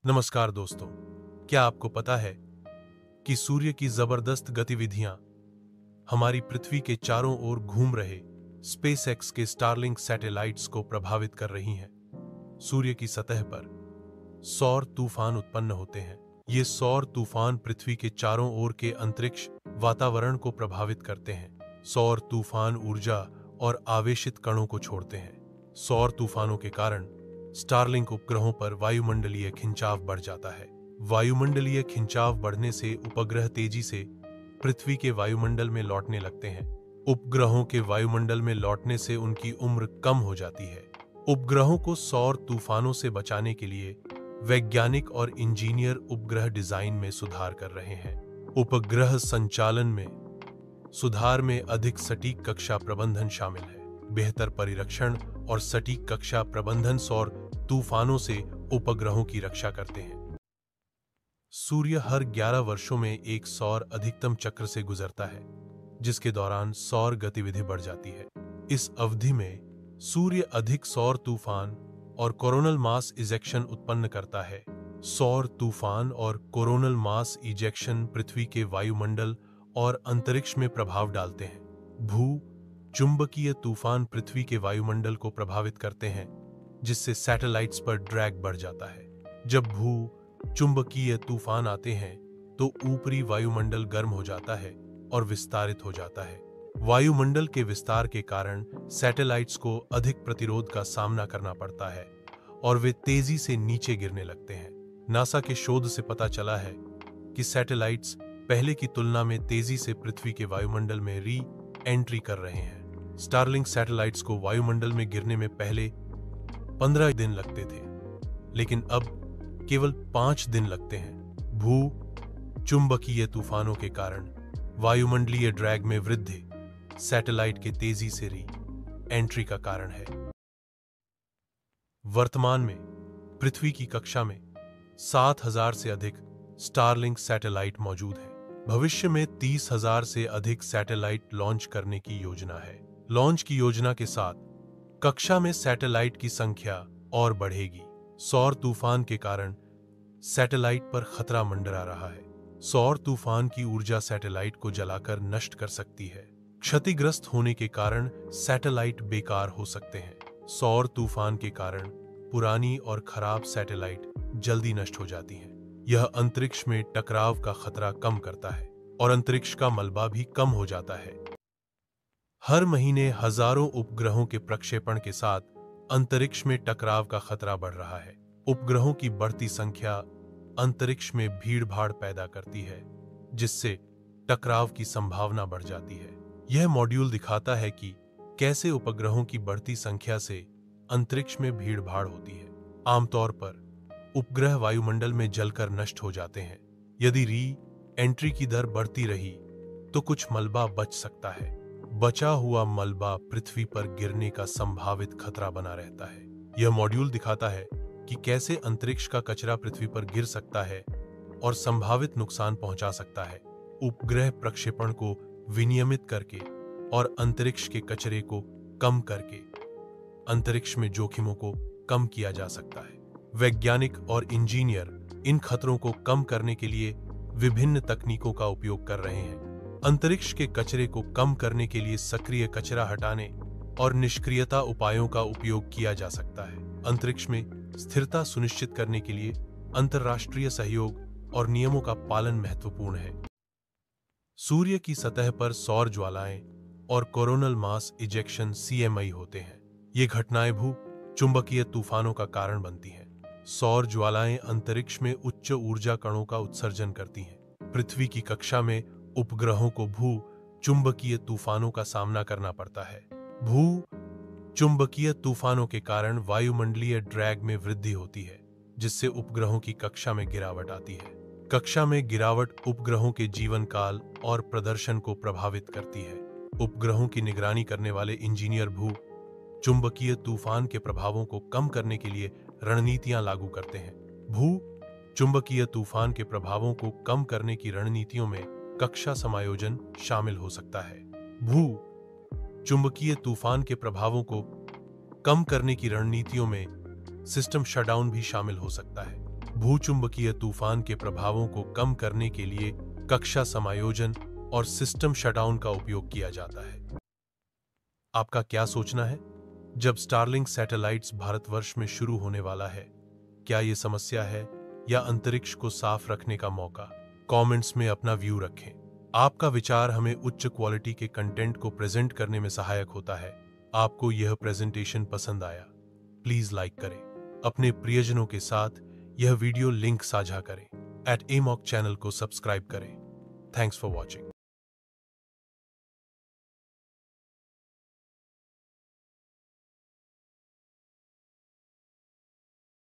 नमस्कार दोस्तों, क्या आपको पता है कि सूर्य की जबरदस्त गतिविधियां हमारी पृथ्वी के चारों ओर घूम रहे स्पेसएक्स के स्टारलिंक सैटेलाइट्स को प्रभावित कर रही हैं? सूर्य की सतह पर सौर तूफान उत्पन्न होते हैं। ये सौर तूफान पृथ्वी के चारों ओर के अंतरिक्ष वातावरण को प्रभावित करते हैं। सौर तूफान ऊर्जा और आवेशित कणों को छोड़ते हैं। सौर तूफानों के कारण स्टारलिंक उपग्रहों पर वायुमंडलीय खिंचाव बढ़ जाता है। वायुमंडलीय खिंचाव बढ़ने से उपग्रह तेजी से पृथ्वी के वायुमंडल में लौटने लगते हैं। उपग्रहों के वायुमंडल में लौटने से उनकी उम्र कम हो जाती है। उपग्रहों को सौर तूफानों से बचाने के लिए वैज्ञानिक और इंजीनियर उपग्रह डिजाइन में सुधार कर रहे हैं। उपग्रह संचालन में सुधार में अधिक सटीक कक्षा प्रबंधन शामिल है। बेहतर परिरक्षण और सटीक कक्षा प्रबंधन सौर तूफानों से उपग्रहों की रक्षा करते हैं। सूर्य हर 11 वर्षों में एक सौर अधिकतम चक्र से गुजरता है, जिसके दौरान सौर गतिविधि बढ़ जाती है। इस अवधि में सूर्य अधिक सौर तूफान और कोरोनल मास इजेक्शन उत्पन्न करता है। सौर तूफान और कोरोनल मास इजेक्शन पृथ्वी के वायुमंडल और अंतरिक्ष में प्रभाव डालते हैं। भू चुंबकीय तूफान पृथ्वी के वायुमंडल को प्रभावित करते हैं, जिससे सैटेलाइट्स पर ड्रैग बढ़ जाता है। जब भू चुंबकीय तूफान आते हैं तो ऊपरी वायुमंडल गर्म हो जाता है और विस्तारित हो जाता है। वायुमंडल के विस्तार के कारण सैटेलाइट्स को अधिक प्रतिरोध का सामना करना पड़ता है और वे तेजी से नीचे गिरने लगते हैं। नासा के शोध से पता चला है कि सैटेलाइट्स पहले की तुलना में तेजी से पृथ्वी के वायुमंडल में री एंट्री कर रहे हैं। स्टारलिंक सैटेलाइट्स को वायुमंडल में गिरने में पहले 15 दिन लगते थे, लेकिन अब केवल 5 दिन लगते हैं। भू चुंबकीय तूफानों के कारण वायुमंडलीय ड्रैग में वृद्धि सैटेलाइट के तेजी से री एंट्री का कारण है। वर्तमान में पृथ्वी की कक्षा में 7,000 से अधिक स्टारलिंक सैटेलाइट मौजूद हैं। भविष्य में 30,000 से अधिक सैटेलाइट लॉन्च करने की योजना है। लॉन्च की योजना के साथ कक्षा में सैटेलाइट की संख्या और बढ़ेगी। सौर तूफान के कारण सैटेलाइट पर खतरा मंडरा रहा है। सौर तूफान की ऊर्जा सैटेलाइट को जलाकर नष्ट कर सकती है। क्षतिग्रस्त होने के कारण सैटेलाइट बेकार हो सकते हैं। सौर तूफान के कारण पुरानी और खराब सैटेलाइट जल्दी नष्ट हो जाती हैं। यह अंतरिक्ष में टकराव का खतरा कम करता है और अंतरिक्ष का मलबा भी कम हो जाता है। हर महीने हजारों उपग्रहों के प्रक्षेपण के साथ अंतरिक्ष में टकराव का खतरा बढ़ रहा है। उपग्रहों की बढ़ती संख्या अंतरिक्ष में भीड़-भाड़ पैदा करती है, जिससे टकराव की संभावना बढ़ जाती है। यह मॉड्यूल दिखाता है कि कैसे उपग्रहों की बढ़ती संख्या से अंतरिक्ष में भीड़-भाड़ होती है। आमतौर पर उपग्रह वायुमंडल में जलकर नष्ट हो जाते हैं। यदि री एंट्री की दर बढ़ती रही तो कुछ मलबा बच सकता है। बचा हुआ मलबा पृथ्वी पर गिरने का संभावित खतरा बना रहता है। यह मॉड्यूल दिखाता है कि कैसे अंतरिक्ष का कचरा पृथ्वी पर गिर सकता है और संभावित नुकसान पहुंचा सकता है। उपग्रह प्रक्षेपण को विनियमित करके और अंतरिक्ष के कचरे को कम करके अंतरिक्ष में जोखिमों को कम किया जा सकता है। वैज्ञानिक और इंजीनियर इन खतरों को कम करने के लिए विभिन्न तकनीकों का उपयोग कर रहे हैं। अंतरिक्ष के कचरे को कम करने के लिए सक्रिय कचरा हटाने और निष्क्रियता उपायों का उपयोग किया जा सकता है। अंतरिक्ष में स्थिरता सुनिश्चित करने के लिए अंतर्राष्ट्रीय सहयोग और नियमों का पालन महत्वपूर्ण है। सूर्य की सतह पर सौर ज्वालाएं और कोरोनल मास इजेक्शन CMI होते हैं। ये घटनाएं भू चुंबकीय तूफानों का कारण बनती हैं। सौर ज्वालाएं अंतरिक्ष में उच्च ऊर्जा कणों का उत्सर्जन करती हैं। पृथ्वी की कक्षा में उपग्रहों को भू चुंबकीय तूफानों का सामना करना पड़ता है। भू चुंबकीय तूफानों के कारण वायुमंडलीय ड्रैग में वृद्धि होती है, जिससे उपग्रहों की कक्षा में गिरावट आती है। कक्षा में गिरावट उपग्रहों के जीवन काल और प्रदर्शन को प्रभावित करती है। उपग्रहों की निगरानी करने वाले इंजीनियर भू चुंबकीय तूफान के प्रभावों को कम करने के लिए रणनीतियां लागू करते हैं। भू चुंबकीय तूफान के प्रभावों को कम करने की रणनीतियों में कक्षा समायोजन शामिल हो सकता है। भू चुंबकीय तूफान के प्रभावों को कम करने की रणनीतियों में सिस्टम शटडाउन भी शामिल हो सकता है। भूचुंबकीय तूफान के प्रभावों को कम करने के लिए कक्षा समायोजन और सिस्टम शटडाउन का उपयोग किया जाता है। आपका क्या सोचना है? जब स्टारलिंक सैटेलाइट्स भारतवर्ष में शुरू होने वाला है, क्या यह समस्या है या अंतरिक्ष को साफ रखने का मौका? कमेंट्स में अपना व्यू रखें। आपका विचार हमें उच्च क्वालिटी के कंटेंट को प्रेजेंट करने में सहायक होता है। आपको यह प्रेजेंटेशन पसंद आया? प्लीज लाइक करें। अपने प्रियजनों के साथ यह वीडियो लिंक साझा करें। @amok चैनल को सब्सक्राइब करें। Thanks for watching.